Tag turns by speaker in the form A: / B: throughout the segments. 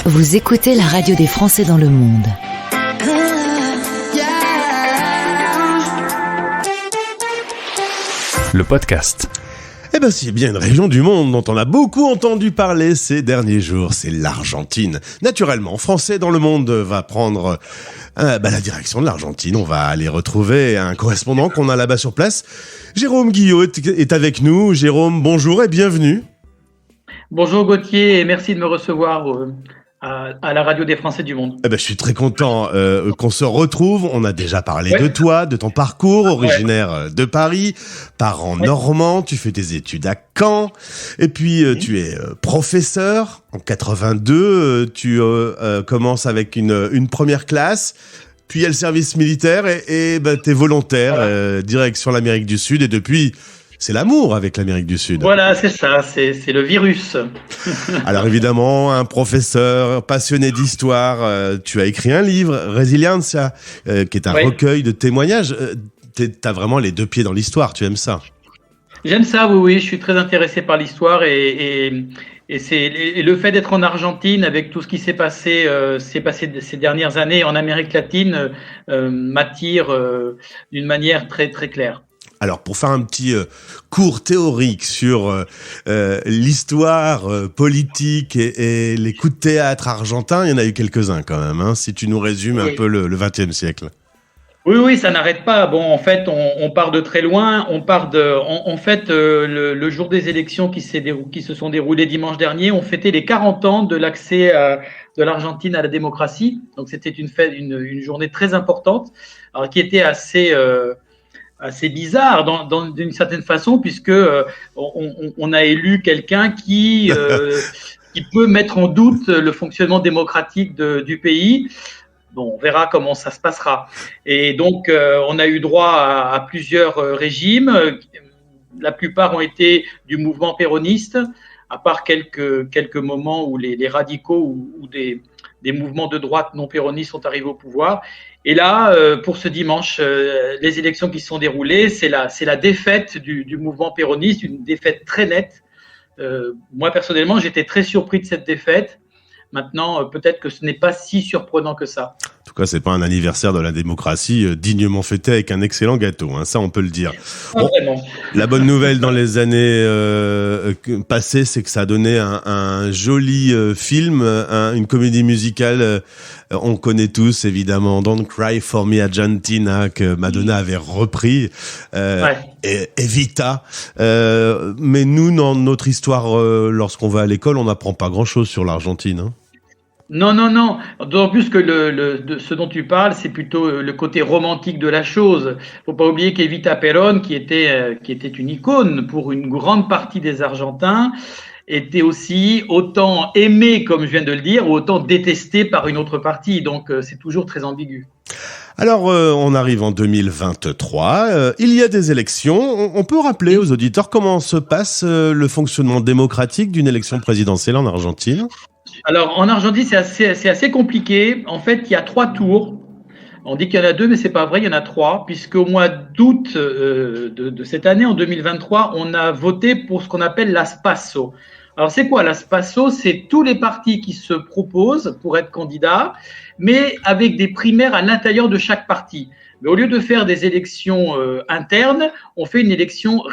A: Vous écoutez la radio des Français dans le monde.
B: Le podcast.
C: Eh ben, s'il y a bien une région du monde dont on a beaucoup entendu parler ces derniers jours, c'est l'Argentine. Naturellement, Français dans le monde va prendre la direction de l'Argentine. On va aller retrouver un correspondant qu'on a là-bas sur place. Jérôme Guillot est avec nous. Jérôme, bonjour et bienvenue.
D: Bonjour Gauthier et merci de me recevoir à la radio des Français du monde.
C: Eh ben, je suis très content qu'on se retrouve. On a déjà parlé de toi, de ton parcours, originaire de Paris, parent normand. Tu fais tes études à Caen. Et puis, tu es professeur. En 82, tu commences avec une première classe. Puis, il y a le service militaire et t'es volontaire, direction l'Amérique du Sud. Et depuis... c'est l'amour avec l'Amérique du Sud.
D: Voilà, c'est ça, c'est le virus.
C: Alors évidemment, un professeur passionné d'histoire, tu as écrit un livre, Resiliencia, qui est un recueil de témoignages. T'as vraiment les deux pieds dans l'histoire, tu aimes ça?
D: J'aime ça, oui, je suis très intéressé par l'histoire et le fait d'être en Argentine avec tout ce qui s'est passé ces dernières années en Amérique latine m'attire d'une manière très très claire.
C: Alors, pour faire un petit cours théorique sur l'histoire politique et les coups de théâtre argentins, il y en a eu quelques-uns quand même, hein, si tu nous résumes un peu le XXe siècle.
D: Oui, ça n'arrête pas. Bon, en fait, on part de très loin. On part le jour des élections qui se sont déroulées dimanche dernier, on fêtait les 40 ans de l'accès de l'Argentine à la démocratie. Donc, c'était une journée très importante, alors qui était assez bizarre d'une certaine façon, puisque on a élu quelqu'un qui peut mettre en doute le fonctionnement démocratique du pays. Bon, on verra comment ça se passera. Et donc, on a eu droit à plusieurs régimes. La plupart ont été du mouvement péroniste, à part quelques moments où les radicaux ou des mouvements de droite non péronistes sont arrivés au pouvoir. Et là, pour ce dimanche, les élections qui se sont déroulées, c'est la défaite du mouvement péroniste, une défaite très nette. Moi, personnellement, j'étais très surpris de cette défaite. Maintenant, peut-être que ce n'est pas si surprenant que ça.
C: En tout cas, c'est pas un anniversaire de la démocratie dignement fêté avec un excellent gâteau, hein, ça on peut le dire.
D: Bon, vraiment.
C: La bonne nouvelle dans les années passées, c'est que ça a donné un joli film, une comédie musicale. On connaît tous évidemment Don't Cry for Me Argentina que Madonna avait repris, et Evita. Mais nous, dans notre histoire, lorsqu'on va à l'école, on n'apprend pas grand-chose sur l'Argentine. Hein.
D: Non. D'autant plus que ce dont tu parles, c'est plutôt le côté romantique de la chose. Faut pas oublier qu'Evita Perón, qui était une icône pour une grande partie des Argentins, était aussi autant aimé, comme je viens de le dire, ou autant détesté par une autre partie. Donc, c'est toujours très ambigu.
C: Alors, on arrive en 2023. Il y a des élections. On peut rappeler aux auditeurs comment se passe le fonctionnement démocratique d'une élection présidentielle en Argentine?
D: Alors, en Argentine, c'est assez compliqué. En fait, il y a 3 tours. On dit qu'il y en a 2, mais c'est pas vrai, il y en a 3, puisqu'au mois d'août de cette année, en 2023, on a voté pour ce qu'on appelle las PASO. Alors, c'est quoi las PASO? C'est tous les partis qui se proposent pour être candidats, mais avec des primaires à l'intérieur de chaque parti. Mais au lieu de faire des élections internes, on fait une élection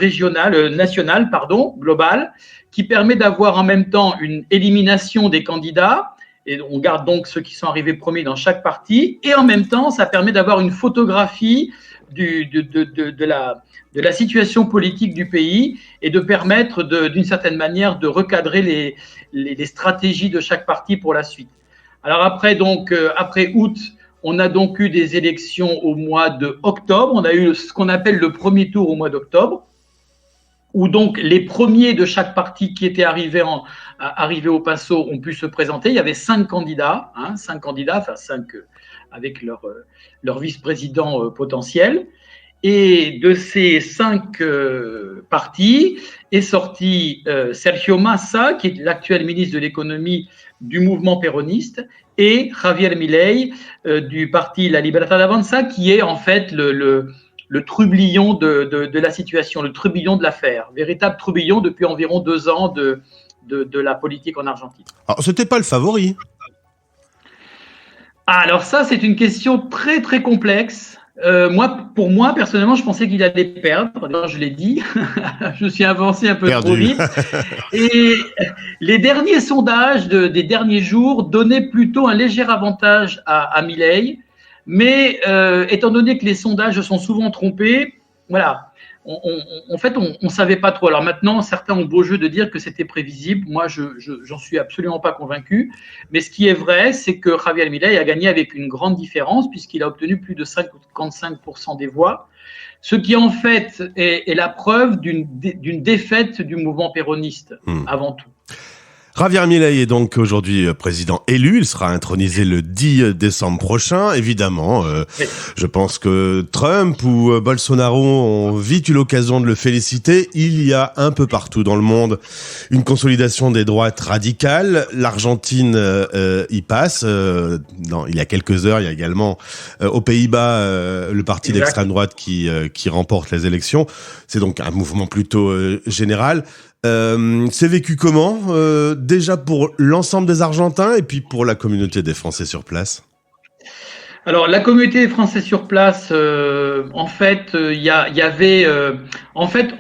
D: nationale, globale, qui permet d'avoir en même temps une élimination des candidats, et on garde donc ceux qui sont arrivés premiers dans chaque parti, et en même temps, ça permet d'avoir une photographie de la situation politique du pays et de permettre d'une certaine manière de recadrer les stratégies de chaque parti pour la suite. Alors après août, on a donc eu des élections au mois d'octobre. On a eu ce qu'on appelle le premier tour au mois d'octobre, où donc les premiers de chaque parti qui étaient arrivés au PASO ont pu se présenter. Il y avait 5 candidats, 5 avec leur vice-président potentiel. Et de ces 5 partis est sorti Sergio Massa, qui est l'actuel ministre de l'économie du mouvement péroniste, et Javier Milei du parti La Libertad Avanza, qui est en fait le trublion de la situation, le trublion de l'affaire, véritable trublion depuis environ 2 ans de la politique en Argentine.
C: Alors, c'était pas le favori.
D: Alors ça, c'est une question très très complexe. Pour moi, personnellement, je pensais qu'il allait perdre. D'ailleurs, je l'ai dit. Je suis avancé un peu trop vite. Et les derniers sondages des derniers jours donnaient plutôt un léger avantage à Milei. Mais étant donné que les sondages sont souvent trompés, voilà. En fait, on savait pas trop. Alors maintenant, certains ont beau jeu de dire que c'était prévisible. Moi, j'en suis absolument pas convaincu. Mais ce qui est vrai, c'est que Javier Milei a gagné avec une grande différence puisqu'il a obtenu plus de 55% des voix. Ce qui, en fait, est la preuve d'une défaite du mouvement péroniste, avant tout.
C: Javier Milei est donc aujourd'hui président élu. Il sera intronisé le 10 décembre prochain. Évidemment, oui. Je pense que Trump ou Bolsonaro ont vite eu l'occasion de le féliciter. Il y a un peu partout dans le monde une consolidation des droites radicales. L'Argentine y passe. Il y a quelques heures, il y a également aux Pays-Bas le parti d'extrême droite qui remporte les élections. C'est donc un mouvement plutôt général. C'est vécu comment déjà pour l'ensemble des Argentins et puis pour la communauté des Français sur place?
D: Alors la communauté des Français sur place, en fait, il y avait, en fait,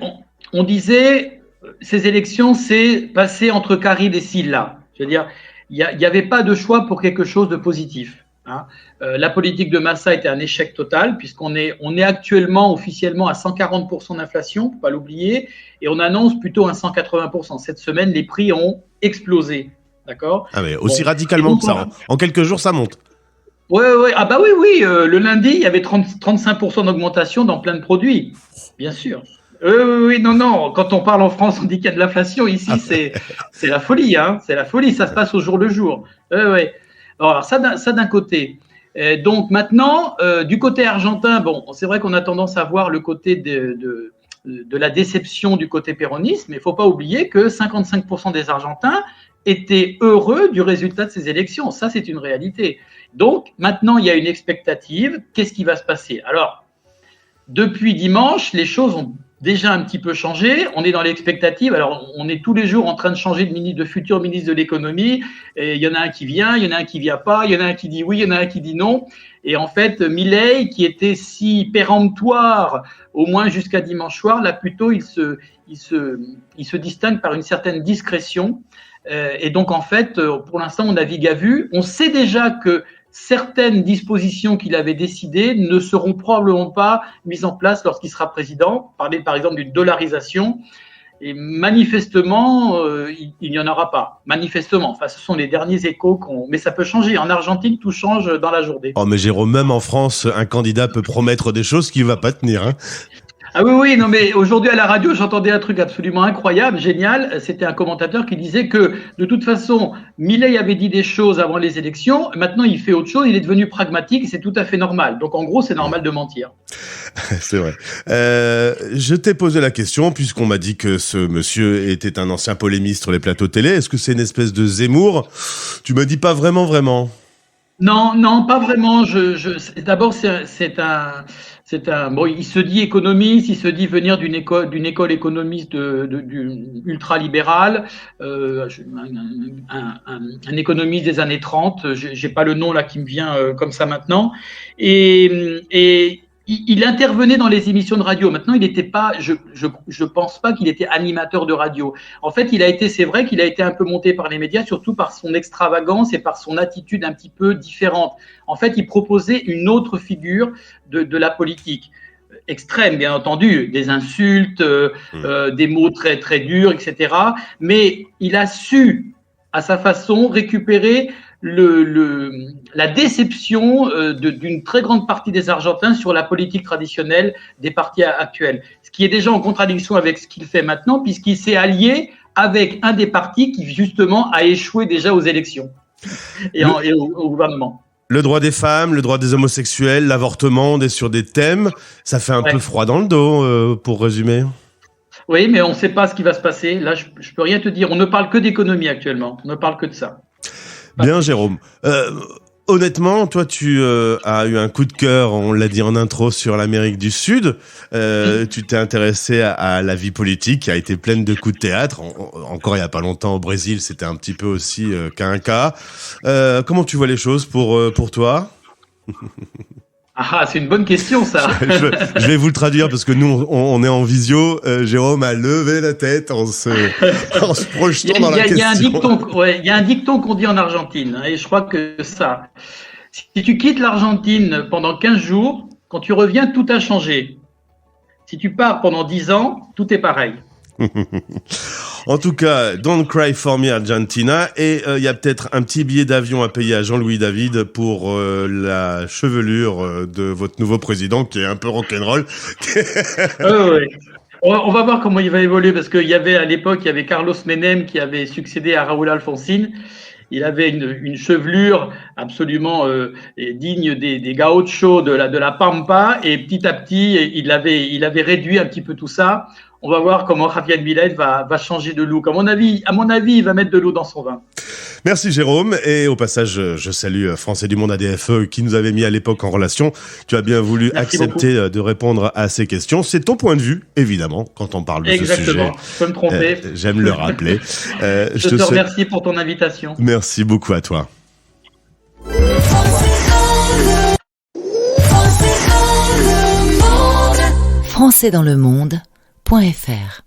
D: on disait ces élections, c'est passé entre Carril et Silla. C'est-à-dire, il y avait pas de choix pour quelque chose de positif. Hein. La politique de Massa était un échec total puisqu'on est actuellement officiellement à 140% d'inflation, faut pas l'oublier, et on annonce plutôt un 180%. Cette semaine, les prix ont explosé, d'accord ?
C: Ah mais aussi radicalement que ça. En quelques jours, ça monte.
D: Ouais. Ah bah oui. Le lundi, il y avait 35% d'augmentation dans plein de produits, bien sûr. Oui, non. Quand on parle en France, on dit qu'il y a de l'inflation. Ici, c'est la folie, hein. C'est la folie. Ça se passe au jour le jour. Ouais. Alors ça d'un côté. Donc maintenant, du côté argentin, bon, c'est vrai qu'on a tendance à voir le côté de la déception du côté péroniste, mais il ne faut pas oublier que 55% des Argentins étaient heureux du résultat de ces élections. Ça, c'est une réalité. Donc maintenant, il y a une expectative. Qu'est-ce qui va se passer ? Alors, depuis dimanche, les choses ont déjà un petit peu changé. On est dans l'expectative. Alors, on est tous les jours en train de changer de futur ministre de l'économie. Et il y en a un qui vient, il y en a un qui vient pas, il y en a un qui dit oui, il y en a un qui dit non. Et en fait, Milei, qui était si péremptoire, au moins jusqu'à dimanche soir, là plutôt, il se distingue par une certaine discrétion. Et donc, en fait, pour l'instant, on navigue à vue. On sait déjà que certaines dispositions qu'il avait décidées ne seront probablement pas mises en place lorsqu'il sera président. Parler par exemple d'une dollarisation. Et manifestement, il n'y en aura pas. Manifestement. Enfin, ce sont les derniers échos mais ça peut changer. En Argentine, tout change dans la journée.
C: Oh, mais Jérôme, même en France, un candidat peut promettre des choses qu'il ne va pas tenir, hein.
D: Ah oui, non, mais aujourd'hui à la radio, j'entendais un truc absolument incroyable, génial. C'était un commentateur qui disait que, de toute façon, Milei avait dit des choses avant les élections. Maintenant, il fait autre chose. Il est devenu pragmatique et c'est tout à fait normal. Donc, en gros, c'est normal de mentir.
C: C'est vrai. Je t'ai posé la question, puisqu'on m'a dit que ce monsieur était un ancien polémiste sur les plateaux télé. Est-ce que c'est une espèce de Zemmour ? Tu me dis pas vraiment.
D: Non, pas vraiment. D'abord, bon, il se dit économiste, il se dit venir d'une école économiste du ultra-libéral, un économiste des années 30, j'ai pas le nom là qui me vient comme ça maintenant, et il intervenait dans les émissions de radio. Maintenant, il n'était pas, je pense pas qu'il était animateur de radio. En fait, c'est vrai qu'il a été un peu monté par les médias, surtout par son extravagance et par son attitude un petit peu différente. En fait, il proposait une autre figure de la politique. Extrême, bien entendu, des insultes, des mots très, très durs, etc. Mais il a su, à sa façon, récupérer la déception d'une très grande partie des Argentins sur la politique traditionnelle des partis actuels. Ce qui est déjà en contradiction avec ce qu'il fait maintenant, puisqu'il s'est allié avec un des partis qui, justement, a échoué déjà aux élections et au gouvernement.
C: Le droit des femmes, le droit des homosexuels, l'avortement, on est sur des thèmes. Ça fait un peu froid dans le dos, pour résumer.
D: Oui, mais on ne sait pas ce qui va se passer. Là, je peux rien te dire. On ne parle que d'économie actuellement. On ne parle que de ça.
C: Bien, Jérôme. honnêtement, toi, tu as eu un coup de cœur, on l'a dit en intro, sur l'Amérique du Sud. Tu t'es intéressé à la vie politique, qui a été pleine de coups de théâtre. Encore il y a pas longtemps au Brésil, c'était un petit peu aussi qu'un cas. Comment tu vois les choses pour toi?
D: Ah, c'est une bonne question, ça.
C: Je vais vous le traduire parce que nous, on est en visio. Jérôme a levé la tête en se projetant dans la question.
D: Il y a un dicton qu'on dit en Argentine, et je crois que ça. Si tu quittes l'Argentine pendant 15 jours, quand tu reviens, tout a changé. Si tu pars pendant 10 ans, tout est pareil.
C: En tout cas, Don't Cry for Me Argentina, et il y a peut-être un petit billet d'avion à payer à Jean-Louis David pour la chevelure de votre nouveau président qui est un peu rock'n'roll.
D: Oui. On va voir comment il va évoluer, parce qu'il y avait à l'époque, il y avait Carlos Menem qui avait succédé à Raúl Alfonsín. Il avait une chevelure absolument digne des gauchos de la Pampa, et petit à petit, il avait réduit un petit peu tout ça. On va voir comment Javier Milei va changer de look. À mon avis, il va mettre de l'eau dans son vin.
C: Merci Jérôme. Et au passage, je salue Français du Monde ADFE qui nous avait mis à l'époque en relation. Tu as bien voulu accepter de répondre à ces questions. C'est ton point de vue, évidemment, quand on parle de ce sujet.
D: Exactement, je peux me tromper.
C: J'aime le rappeler.
D: Je te remercie pour ton invitation.
C: Merci beaucoup à toi.
A: Français dans le monde.fr